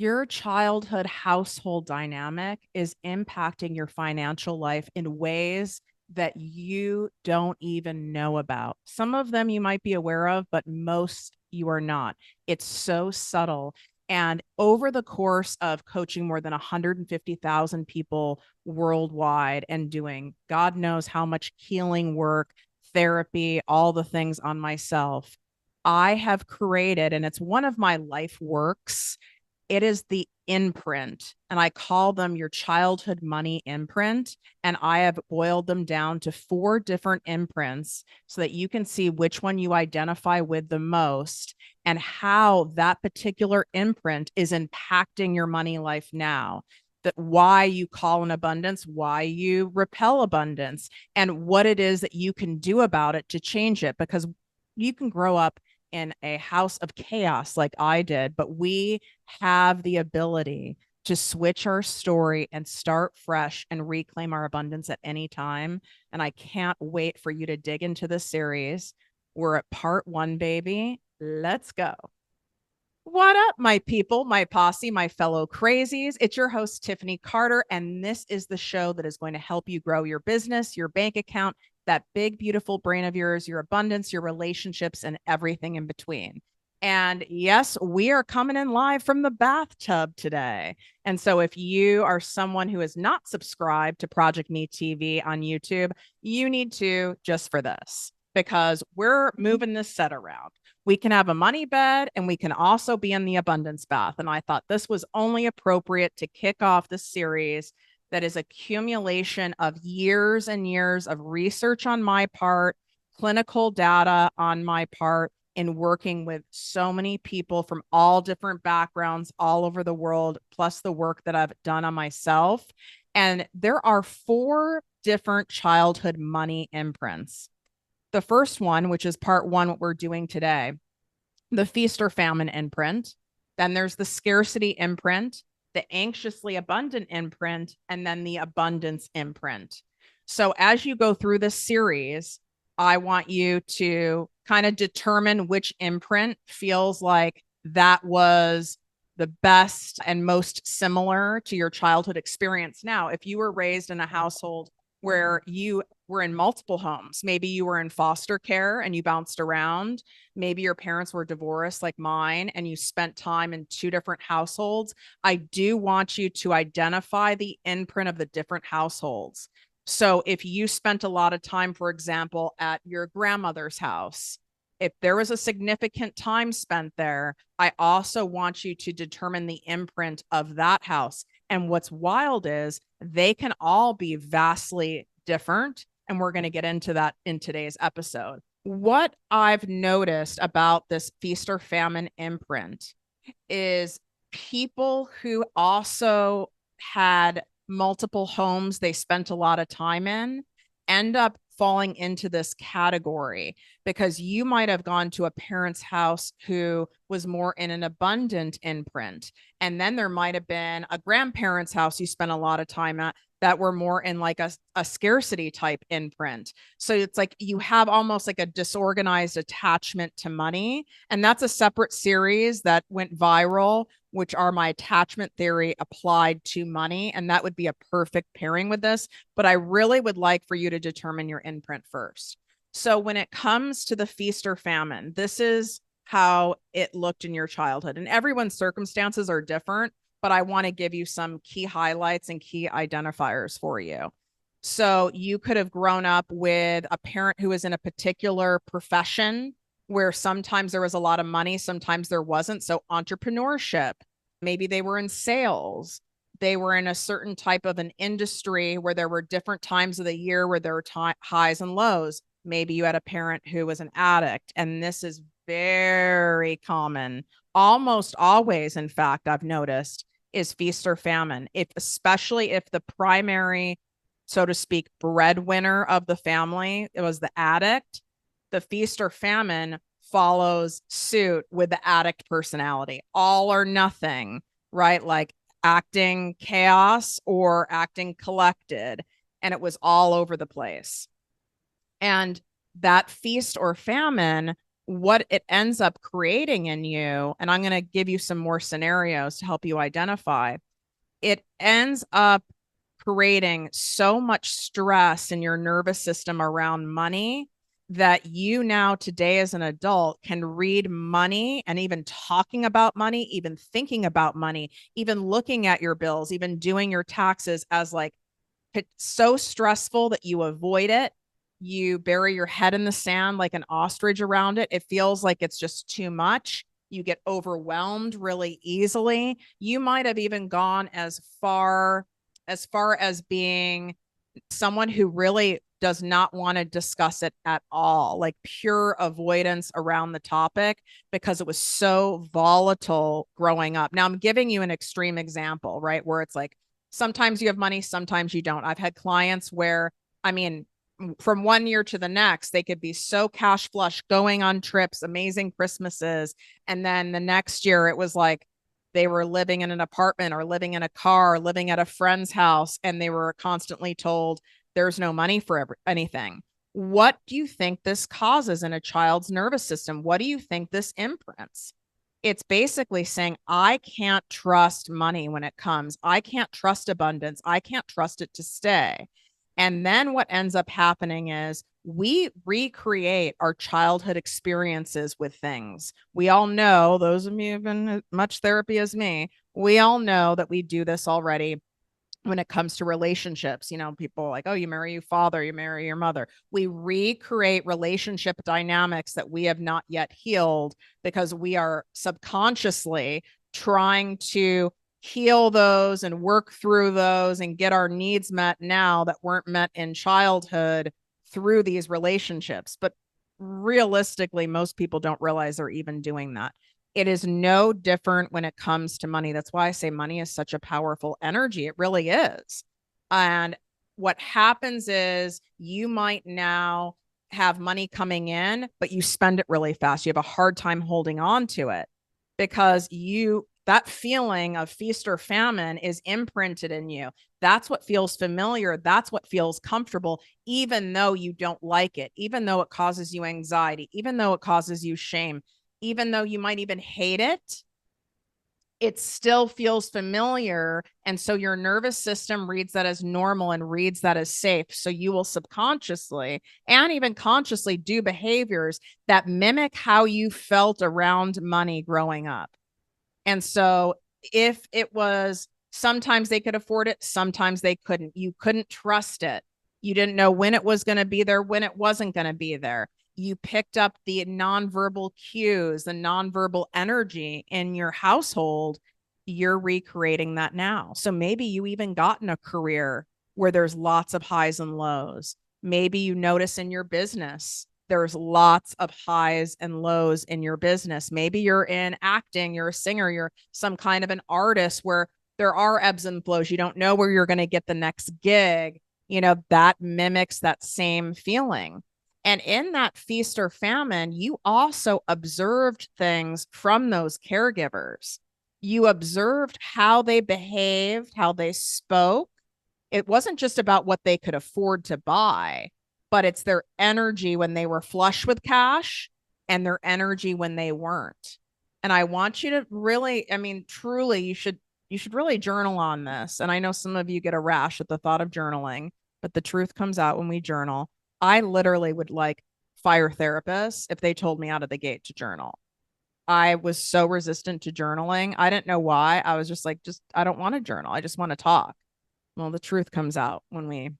Your childhood household dynamic is impacting your financial life in ways that you don't even know about. Some of them you might be aware of, but most you are not. It's so subtle. And over the course of coaching more than 150,000 people worldwide and doing God knows how much healing work, therapy, all the things on myself, I have created, and it's one of my life works, it is the imprint, and I call them your childhood money imprint. And I have boiled them down to 4 different imprints so that you can see which one you identify with the most and how that particular imprint is impacting your money life now. That why you call in abundance, why you repel abundance, and what it is that you can do about it to change it. Because you can grow up in a house of chaos like I did, but we have the ability to switch our story and start fresh and reclaim our abundance at any time. And I can't wait for you to dig into this series. We're at part 1, baby. Let's go. What up, my people, my posse, my fellow crazies? It's your host, Tiffany Carter, and this is the show that is going to help you grow your business, your bank account, that big, beautiful brain of yours, your abundance, your relationships, and everything in between. And yes, we are coming in live from the bathtub today. And so if you are someone who is not subscribed to Project Me TV on YouTube, you need to, just for this, because we're moving this set around. We can have a money bed and we can also be in the abundance bath. And I thought this was only appropriate to kick off the series that is accumulation of years and years of research on my part, clinical data on my part, in working with so many people from all different backgrounds all over the world, plus the work that I've done on myself. And there are 4 different childhood money imprints. The first one, which is part 1, what we're doing today, the feast or famine imprint. Then there's the scarcity imprint, the anxiously abundant imprint, and then the abundance imprint. So as you go through this series, I want you to kind of determine which imprint feels like that was the best and most similar to your childhood experience. Now, if you were raised in a household where you were in multiple homes, maybe you were in foster care and you bounced around, maybe your parents were divorced like mine and you spent time in 2 different households, I do want you to identify the imprint of the different households. So if you spent a lot of time, for example, at your grandmother's house, if there was a significant time spent there, I also want you to determine the imprint of that house. And what's wild is they can all be vastly different. And we're going to get into that in today's episode. What I've noticed about this feast or famine imprint is people who also had multiple homes they spent a lot of time in end up falling into this category because you might have gone to a parent's house who was more in an abundant imprint. And then there might have been a grandparent's house you spent a lot of time at that were more in like a scarcity type imprint. So it's like you have almost like a disorganized attachment to money. And that's a separate series that went viral, which are my attachment theory applied to money. And that would be a perfect pairing with this. But I really would like for you to determine your imprint first. So when it comes to the feast or famine, this is how it looked in your childhood. And everyone's circumstances are different, but I want to give you some key highlights and key identifiers for you. So you could have grown up with a parent who was in a particular profession where sometimes there was a lot of money, sometimes there wasn't. So entrepreneurship, maybe they were in sales. They were in a certain type of an industry where there were different times of the year where there were highs and lows. Maybe you had a parent who was an addict, and this is very common. Almost always, in fact, I've noticed, is feast or famine. If especially if the primary, so to speak, breadwinner of the family, it was the addict, the feast or famine follows suit with the addict personality, all or nothing, right? Like acting chaos or acting collected. And it was all over the place. And that feast or famine what it ends up creating in you, and I'm going to give you some more scenarios to help you identify, it ends up creating so much stress in your nervous system around money that you now today as an adult can read money and even talking about money, even thinking about money, even looking at your bills, even doing your taxes as like so stressful that you avoid it. You bury your head in the sand like an ostrich around it. It feels like it's just too much. You get overwhelmed really easily. You might have even gone as being someone who really does not want to discuss it at all, like pure avoidance around the topic because it was so volatile growing up. Now, I'm giving you an extreme example, right? Where it's like sometimes you have money, sometimes you don't. I've had clients where, I mean, from one year to the next, they could be so cash flush, going on trips, amazing Christmases. And then the next year, it was like, they were living in an apartment or living in a car, or living at a friend's house, and they were constantly told there's no money for anything. What do you think this causes in a child's nervous system? What do you think this imprints? It's basically saying, I can't trust money when it comes. I can't trust abundance. I can't trust it to stay. And then what ends up happening is we recreate our childhood experiences with things. We all know, those of you who've been as much therapy as me, we all know that we do this already when it comes to relationships. You know, people like, oh, you marry your father, you marry your mother. We recreate relationship dynamics that we have not yet healed because we are subconsciously trying to heal those and work through those and get our needs met now that weren't met in childhood through these relationships. But realistically, most people don't realize they're even doing that. It is no different when it comes to money. That's why I say money is such a powerful energy. It really is. And what happens is you might now have money coming in, but you spend it really fast. You have a hard time holding on to it because that feeling of feast or famine is imprinted in you. That's what feels familiar. That's what feels comfortable, even though you don't like it, even though it causes you anxiety, even though it causes you shame, even though you might even hate it. It still feels familiar. And so your nervous system reads that as normal and reads that as safe. So you will subconsciously and even consciously do behaviors that mimic how you felt around money growing up. And so if it was, sometimes they could afford it, sometimes they couldn't. You couldn't trust it. You didn't know when it was going to be there, when it wasn't going to be there. You picked up the nonverbal cues, the nonverbal energy in your household. You're recreating that now. So maybe you even got in a career where there's lots of highs and lows. Maybe you notice in your business there's lots of highs and lows in your business. Maybe you're in acting, you're a singer, you're some kind of an artist where there are ebbs and flows. You don't know where you're going to get the next gig. You know, that mimics that same feeling. And in that feast or famine, you also observed things from those caregivers. You observed how they behaved, how they spoke. It wasn't just about what they could afford to buy, but it's their energy when they were flush with cash and their energy when they weren't. And I want you to really, I mean, truly, you should really journal on this. And I know some of you get a rash at the thought of journaling, but the truth comes out when we journal. I literally would like fire therapists if they told me out of the gate to journal. I was so resistant to journaling. I didn't know why. I was just like, I don't want to journal. I just want to talk. Well, the truth comes out when we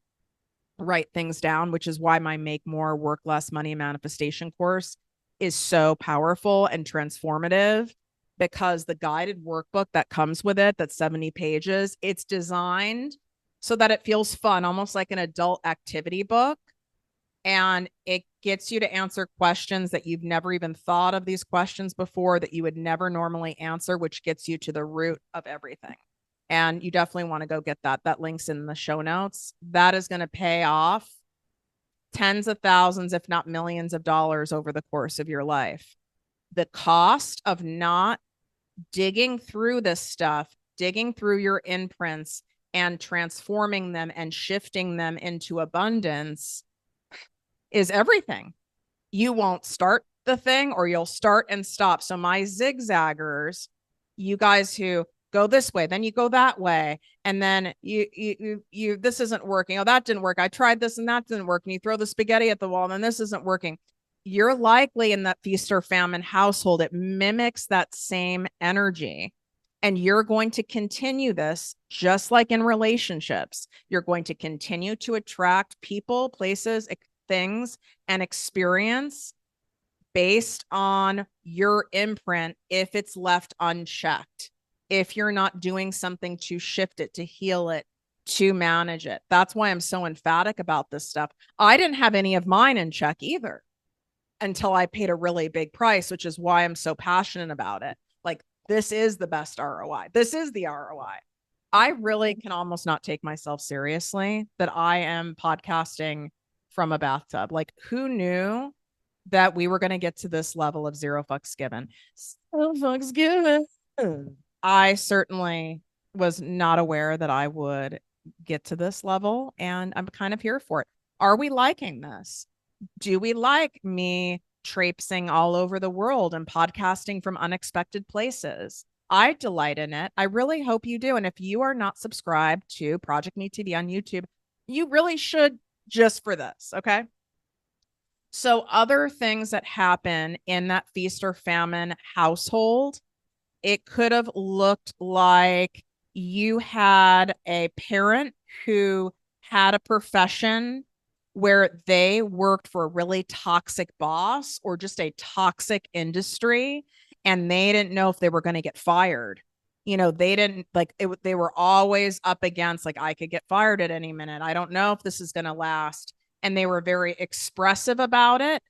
write things down, which is why my Make More, Work Less Money Manifestation course is so powerful and transformative, because the guided workbook that comes with it, that's 70 pages, it's designed so that it feels fun, almost like an adult activity book. And it gets you to answer questions that you've never even thought of, these questions before that you would never normally answer, which gets you to the root of everything. And you definitely want to go get that. That link's in the show notes. That is going to pay off tens of thousands, if not millions of dollars over the course of your life. The cost of not digging through this stuff, digging through your imprints and transforming them and shifting them into abundance is everything. You won't start the thing or you'll start and stop. So my zigzaggers, you guys who go this way, then you go that way, and then you this isn't working. Oh, that didn't work. I tried this and that didn't work. And you throw the spaghetti at the wall, and then this isn't working. You're likely in that feast or famine household. It mimics that same energy. And you're going to continue this just like in relationships. You're going to continue to attract people, places, things, and experience based on your imprint if it's left unchecked, if you're not doing something to shift it, to heal it, to manage it. That's why I'm so emphatic about this stuff. I didn't have any of mine in check either until I paid a really big price, which is why I'm so passionate about it. Like, this is the best ROI. This is the ROI. I really can almost not take myself seriously that I am podcasting from a bathtub. Like, who knew that we were going to get to this level of zero fucks given? Zero fucks given. I certainly was not aware that I would get to this level, and I'm kind of here for it. Are we liking this? Do we like me traipsing all over the world and podcasting from unexpected places? I delight in it. I really hope you do. And if you are not subscribed to Project Me TV on YouTube, you really should, just for this. Okay. So other things that happen in that feast or famine household, it could have looked like you had a parent who had a profession where they worked for a really toxic boss or just a toxic industry, and they didn't know if they were going to get fired. You know, they didn't like it. They were always up against, like, I could get fired at any minute. I don't know if this is going to last. And they were very expressive about it,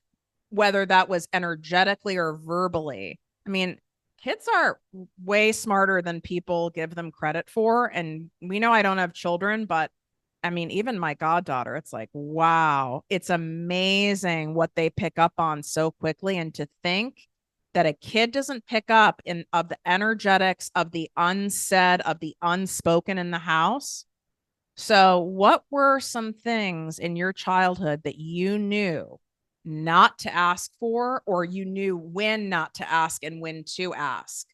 whether that was energetically or verbally. I mean, kids are way smarter than people give them credit for. And we know I don't have children, but I mean, even my goddaughter, it's like, wow, it's amazing what they pick up on so quickly. And to think that a kid doesn't pick up in of the energetics of the unsaid, of the unspoken in the house. So, what were some things in your childhood that you knew not to ask for, or you knew when not to ask and when to ask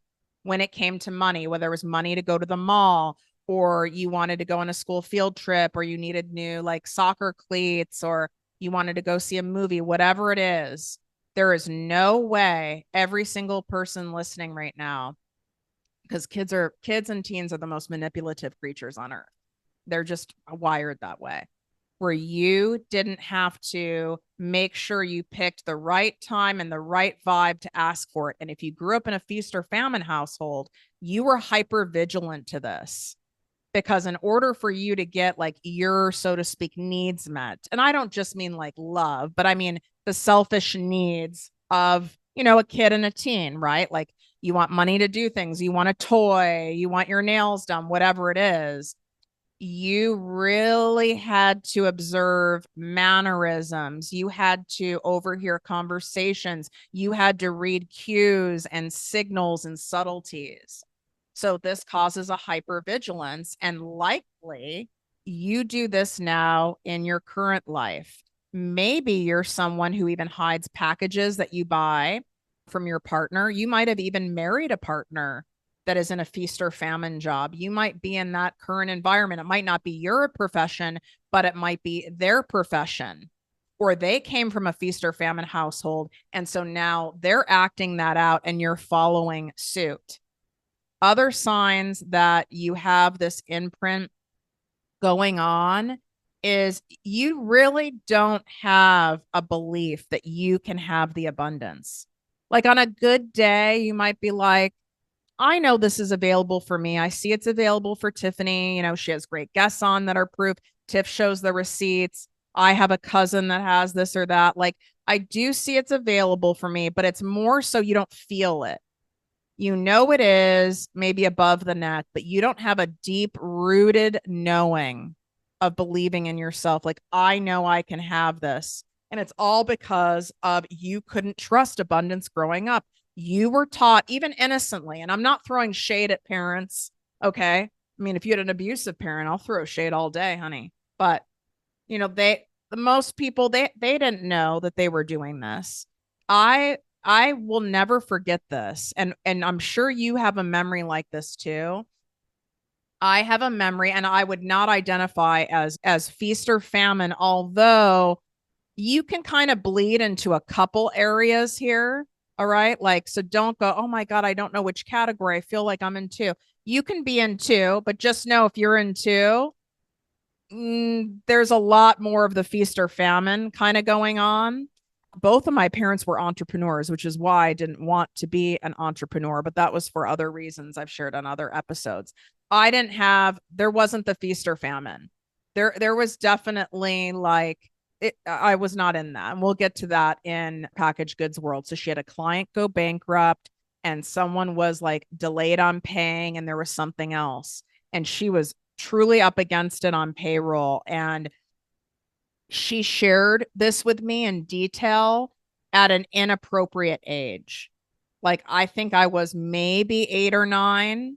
when it came to money, whether it was money to go to the mall, or you wanted to go on a school field trip, or you needed new like soccer cleats, or you wanted to go see a movie, whatever it is? There is no way every single person listening right now, because kids and teens are the most manipulative creatures on earth. They're just wired that way, where you didn't have to make sure you picked the right time and the right vibe to ask for it. And if you grew up in a feast or famine household, you were hyper vigilant to this, because in order for you to get like your, so to speak, needs met, and I don't just mean like love, but I mean the selfish needs of, you know, a kid and a teen, right? Like, you want money to do things, you want a toy, you want your nails done, whatever it is. You really had to observe mannerisms. You had to overhear conversations. You had to read cues and signals and subtleties. So this causes a hypervigilance, and likely you do this now in your current life. Maybe you're someone who even hides packages that you buy from your partner. You might have even married a partner that is in a feast or famine job. You might be in that current environment. It might not be your profession, but it might be their profession. Or they came from a feast or famine household, and so now they're acting that out and you're following suit. Other signs that you have this imprint going on is you really don't have a belief that you can have the abundance. Like, on a good day, you might be like, I know this is available for me. I see it's available for Tiffany. You know, she has great guests on that are proof. Tiff shows the receipts. I have a cousin that has this or that. Like, I do see it's available for me, but it's more so you don't feel it. You know it is maybe above the neck, but you don't have a deep rooted knowing of believing in yourself. Like, I know I can have this. And it's all because of you couldn't trust abundance growing up. You were taught, even innocently, and I'm not throwing shade at parents. Okay. I mean, if you had an abusive parent, I'll throw shade all day, honey. But, you know, the most people, they didn't know that they were doing this. I I will never forget this. And I'm sure you have a memory like this too. I have a memory, and I would not identify as feast or famine, although you can kind of bleed into a couple areas here. All right. Like, so don't go, oh my God, I don't know which category. I feel like I'm in two. You can be in two, but just know if you're in two, there's a lot more of the feast or famine kind of going on. Both of my parents were entrepreneurs, which is why I didn't want to be an entrepreneur, but that was for other reasons I've shared on other episodes. There wasn't the feast or famine. There was definitely like, I was not in that. And we'll get to that in packaged goods world. So she had a client go bankrupt and someone was like delayed on paying and there was something else. And she was truly up against it on payroll. And she shared this with me in detail at an inappropriate age. Like, I think I was maybe 8 or 9.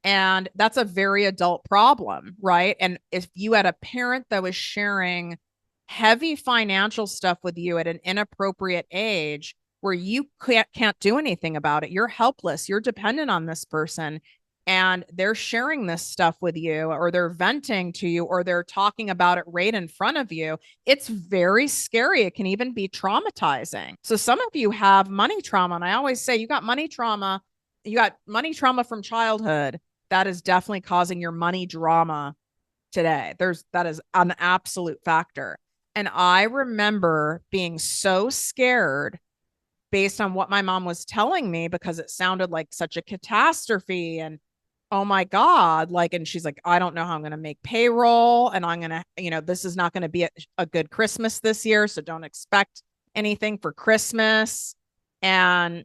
And that's a very adult problem, right? And if you had a parent that was sharing heavy financial stuff with you at an inappropriate age where you can't do anything about it, you're helpless, you're dependent on this person, and they're sharing this stuff with you, or they're venting to you, or they're talking about it right in front of you, it's very scary. It can even be traumatizing. So some of you have money trauma. And I always say, you got money trauma from childhood. That is definitely causing your money drama today. That is an absolute factor. And I remember being so scared based on what my mom was telling me because it sounded like such a catastrophe. And oh my God, like, and she's like, I don't know how I'm going to make payroll. And I'm going to, this is not going to be a good Christmas this year. So don't expect anything for Christmas. And,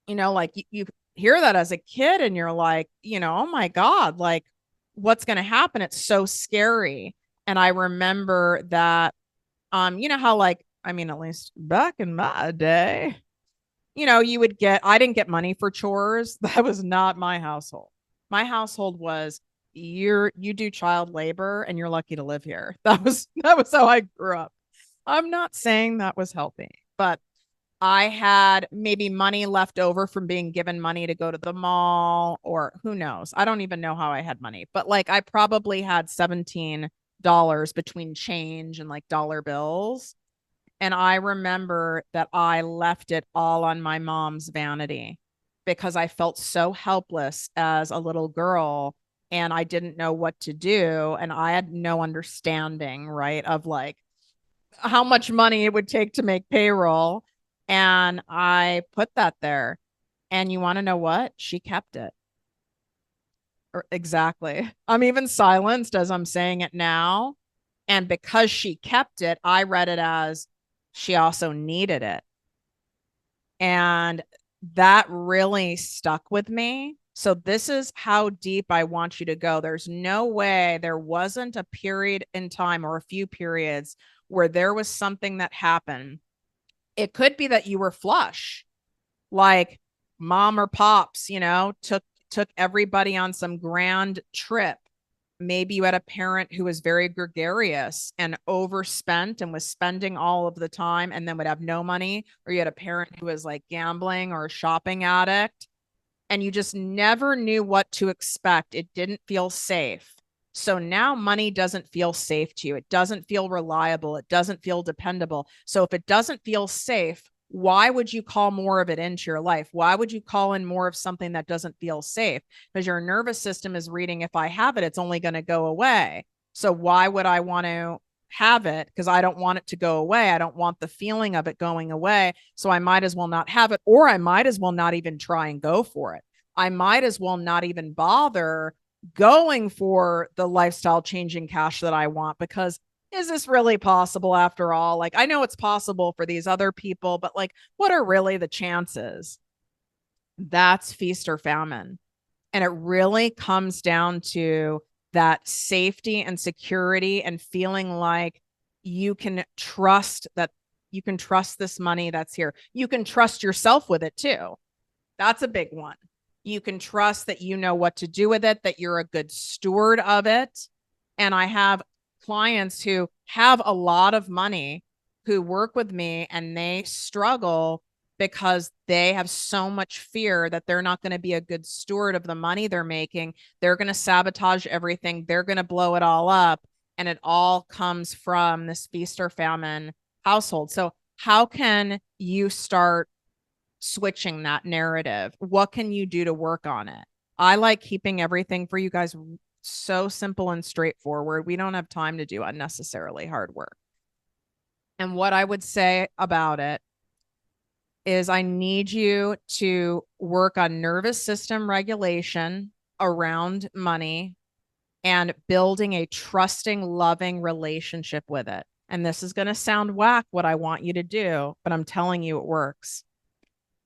like you hear that as a kid and you're like, oh my God, like what's going to happen? It's so scary. And I remember that, how like, I mean, at least back in my day, I didn't get money for chores. That was not my household. My household was you do child labor and you're lucky to live here. That was how I grew up. I'm not saying that was healthy, but I had maybe money left over from being given money to go to the mall, or who knows. I don't even know how I had money, but like I probably had $17 between change and like dollar bills. And I remember that I left it all on my mom's vanity because I felt so helpless as a little girl and I didn't know what to do. And I had no understanding, right, of like how much money it would take to make payroll. And I put that there. And you want to know what? She kept it. Exactly. I'm even silenced as I'm saying it now. And because she kept it, I read it as she also needed it. And that really stuck with me. So this is how deep I want you to go. There's no way there wasn't a period in time or a few periods where there was something that happened. It could be that you were flush, like mom or pops, took everybody on some grand trip. Maybe you had a parent who was very gregarious and overspent and was spending all of the time and then would have no money, or you had a parent who was like gambling or a shopping addict and you just never knew what to expect. It didn't feel safe. So now money doesn't feel safe to you. It doesn't feel reliable. It doesn't feel dependable. So if it doesn't feel safe, why would you call more of it into your life? Why would you call in more of something that doesn't feel safe? Because your nervous system is reading, if I have it, it's only going to go away. So why would I want to have it? Because I don't want it to go away. I don't want the feeling of it going away. So I might as well not have it, or I might as well not even try and go for it. I might as well not even bother going for the lifestyle changing cash that I want, because is this really possible after all? Like, I know it's possible for these other people, but like, what are really the chances? That's feast or famine. And it really comes down to that safety and security and feeling like you can trust this money that's here. You can trust yourself with it too. That's a big one. You can trust that you know what to do with it, that you're a good steward of it. And I have clients who have a lot of money who work with me and they struggle because they have so much fear that they're not going to be a good steward of the money they're making. They're going to sabotage everything. They're going to blow it all up. And it all comes from this feast or famine household. So how can you start switching that narrative? What can you do to work on it? I like keeping everything for you guys so simple and straightforward. We don't have time to do unnecessarily hard work. And what I would say about it is I need you to work on nervous system regulation around money and building a trusting, loving relationship with it. And this is going to sound whack, what I want you to do, but I'm telling you it works.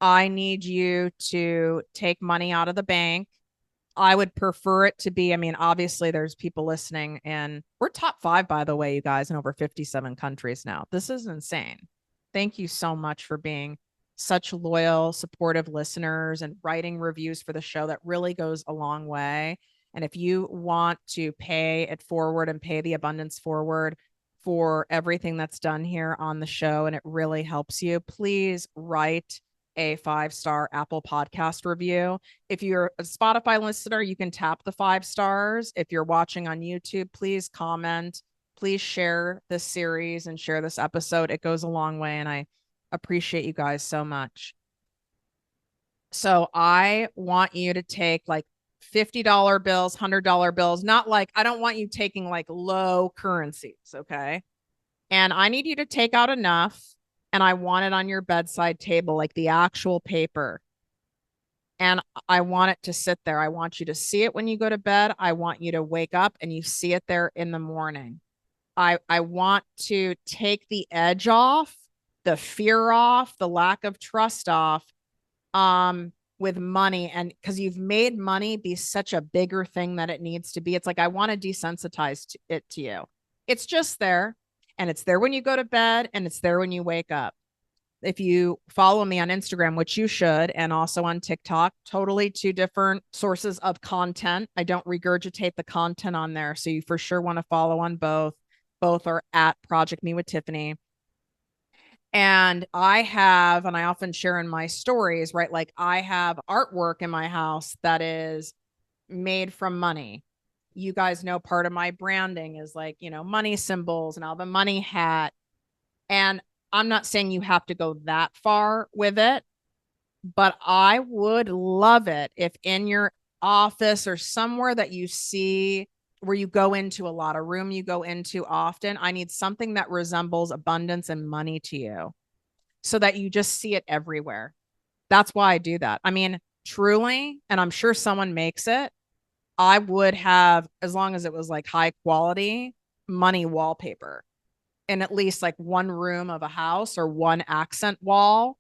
I need you to take money out of the bank. I would prefer it to be, I mean, obviously there's people listening and we're top 5, by the way, you guys, in over 57 countries now. This is insane. Thank you so much for being such loyal, supportive listeners and writing reviews for the show. That really goes a long way. And if you want to pay it forward and pay the abundance forward for everything that's done here on the show, and it really helps you, please write a 5-star Apple podcast review. If you're a Spotify listener, you can tap the 5 stars. If you're watching on YouTube, please comment. Please share this series and share this episode. It goes a long way, and I appreciate you guys so much. So I want you to take like $50 bills, $100 bills, not like, I don't want you taking like low currencies, okay? And I need you to take out enough, and I want it on your bedside table, like the actual paper. And I want it to sit there. I want you to see it when you go to bed. I want you to wake up and you see it there in the morning. I want to take the edge off, the fear off, the lack of trust off, with money. And because you've made money be such a bigger thing that it needs to be. It's like, I want to desensitize it to you. It's just there. And it's there when you go to bed, and it's there when you wake up. If you follow me on Instagram, which you should, and also on TikTok, totally 2 different sources of content. I don't regurgitate the content on there. So you for sure want to follow on both. Both are at Project Me with Tiffany. And I often share in my stories, right? Like I have artwork in my house that is made from money. You guys know part of my branding is like, money symbols, and I'll have a money hat. And I'm not saying you have to go that far with it, but I would love it if in your office or somewhere that you see where you go into a lot of room you go into often, I need something that resembles abundance and money to you so that you just see it everywhere. That's why I do that. I mean, truly, and I'm sure someone makes it, I would have, as long as it was like high quality, money wallpaper in at least like one room of a house or one accent wall.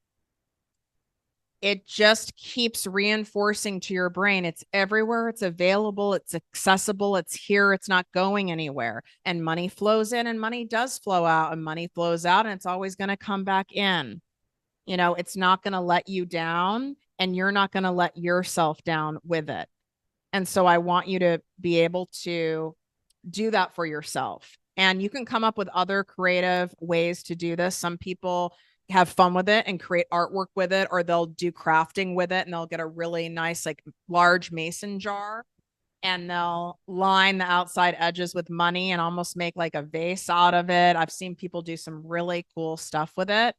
It just keeps reinforcing to your brain. It's everywhere. It's available. It's accessible. It's here. It's not going anywhere. And money flows in and money does flow out, and money flows out, and it's always going to come back in. It's not going to let you down, and you're not going to let yourself down with it. And so I want you to be able to do that for yourself. And you can come up with other creative ways to do this. Some people have fun with it and create artwork with it, or they'll do crafting with it, and they'll get a really nice, like large mason jar, and they'll line the outside edges with money and almost make like a vase out of it. I've seen people do some really cool stuff with it.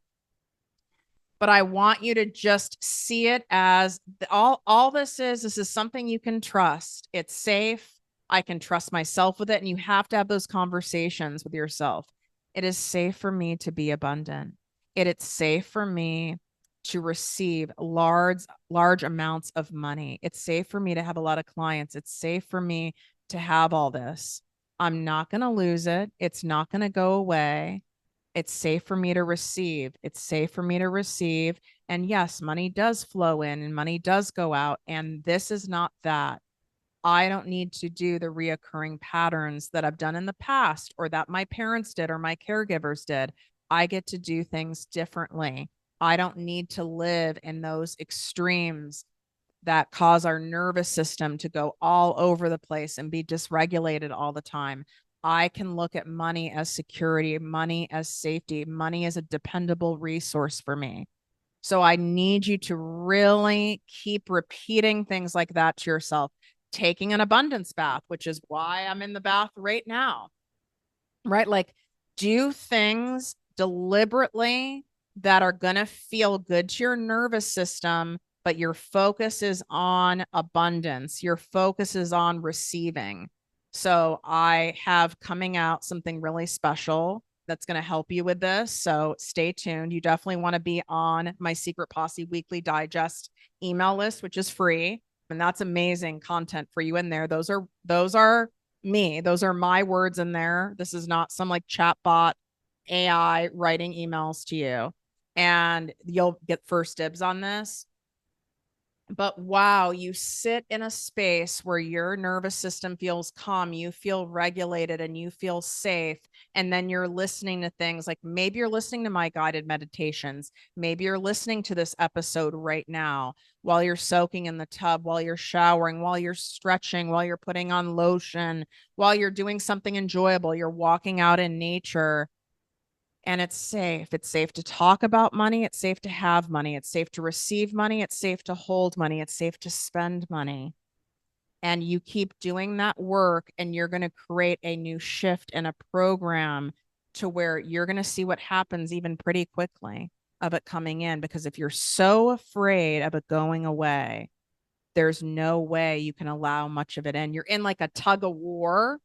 But I want you to just see it as all this is something you can trust. It's safe. I can trust myself with it. And you have to have those conversations with yourself. It is safe for me to be abundant. It's safe for me to receive large amounts of money. It's safe for me to have a lot of clients. It's safe for me to have all this. I'm not going to lose it. It's not going to go away. It's safe for me to receive. It's safe for me to receive. And yes, money does flow in and money does go out. And this is not that. I don't need to do the reoccurring patterns that I've done in the past, or that my parents did, or my caregivers did. I get to do things differently. I don't need to live in those extremes that cause our nervous system to go all over the place and be dysregulated all the time. I can look at money as security, money as safety, money as a dependable resource for me. So I need you to really keep repeating things like that to yourself. Taking an abundance bath, which is why I'm in the bath right now, right? Like, do things deliberately that are going to feel good to your nervous system, but your focus is on abundance. Your focus is on receiving. So I have coming out something really special that's going to help you with this. So stay tuned. You definitely want to be on my Secret Posse Weekly Digest email list, which is free. And that's amazing content for you in there. Those are me. Those are my words in there. This is not some like chatbot AI writing emails to you. And you'll get first dibs on this. But wow, you sit in a space where your nervous system feels calm, you feel regulated, and you feel safe. And then you're listening to things like maybe you're listening to my guided meditations. Maybe you're listening to this episode right now while you're soaking in the tub, while you're showering, while you're stretching, while you're putting on lotion, while you're doing something enjoyable, you're walking out in nature. And it's safe. It's safe to talk about money. It's safe to have money. It's safe to receive money. It's safe to hold money. It's safe to spend money. And you keep doing that work, and you're going to create a new shift in a program to where you're going to see what happens even pretty quickly of it coming in. Because if you're so afraid of it going away, there's no way you can allow much of it in. You're in like a tug of war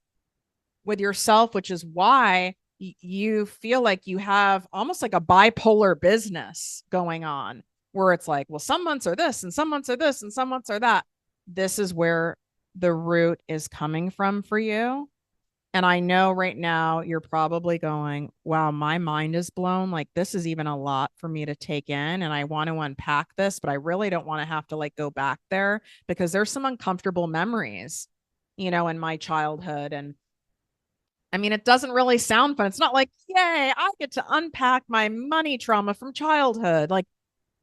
with yourself, which is why you feel like you have almost like a bipolar business going on, where it's like, well, some months are this and some months are this and some months are that. This is where the root is coming from for you. And I know right now you're probably going, wow, my mind is blown. Like, this is even a lot for me to take in. And I want to unpack this, but I really don't want to have to like go back there, because there's some uncomfortable memories, in my childhood. And I mean, it doesn't really sound fun. It's not like, yay, I get to unpack my money trauma from childhood. Like,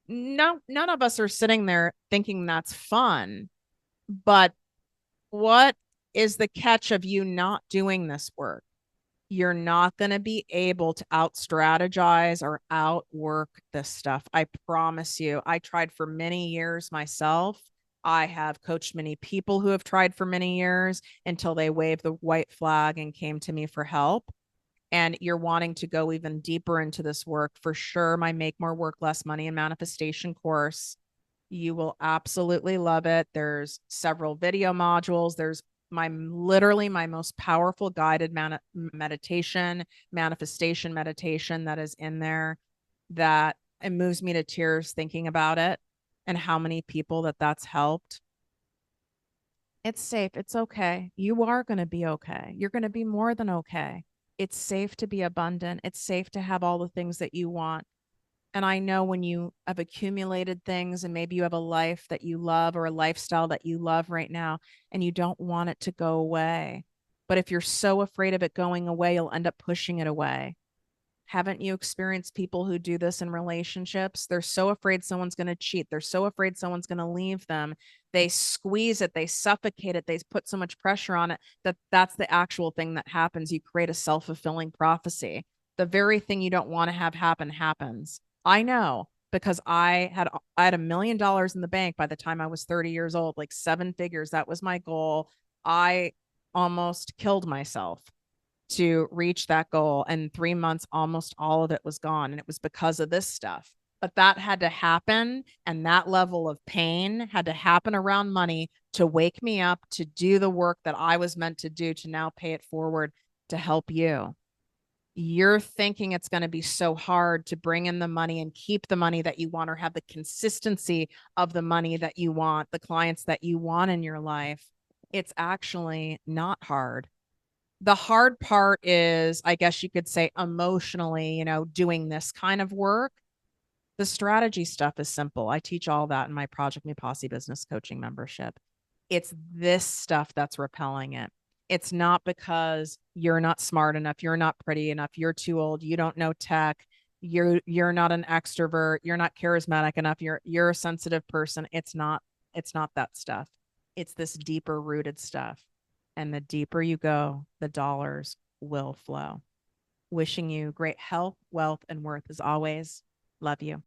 no, none of us are sitting there thinking that's fun. But what is the catch of you not doing this work? You're not going to be able to out strategize or outwork this stuff. I promise you. I tried for many years myself. I have coached many people who have tried for many years until they waved the white flag and came to me for help. And you're wanting to go even deeper into this work, for sure, my Make More Work Less Money and Manifestation course, you will absolutely love it. There's several video modules. There's literally my most powerful guided meditation, manifestation meditation that is in there, that it moves me to tears thinking about it and how many people that's helped. It's safe. It's okay. You are going to be okay. You're going to be more than okay. It's safe to be abundant. It's safe to have all the things that you want. And I know when you have accumulated things and maybe you have a life that you love or a lifestyle that you love right now, and you don't want it to go away. But if you're so afraid of it going away, you'll end up pushing it away. Haven't you experienced people who do this in relationships? They're so afraid someone's going to cheat. They're so afraid someone's going to leave them. They squeeze it, they suffocate it, they put so much pressure on it that's the actual thing that happens. You create a self-fulfilling prophecy. The very thing you don't want to have happen happens. I know, because I had $1 million in the bank by the time I was 30 years old, like 7 figures. That was my goal. I almost killed myself to reach that goal. And in 3 months, almost all of it was gone. And it was because of this stuff. But that had to happen. And that level of pain had to happen around money to wake me up to do the work that I was meant to do, to now pay it forward to help you. You're thinking it's going to be so hard to bring in the money and keep the money that you want, or have the consistency of the money that you want, the clients that you want in your life. It's actually not hard. The hard part is, I guess you could say, emotionally, doing this kind of work. The strategy stuff is simple. I teach all that in my Project Me Posse business coaching membership. It's this stuff that's repelling it. It's not because you're not smart enough, you're not pretty enough, you're too old, you don't know tech, you're not an extrovert, you're not charismatic enough, you're a sensitive person. It's not that stuff. It's this deeper rooted stuff. And the deeper you go, the dollars will flow. Wishing you great health, wealth, and worth as always. Love you.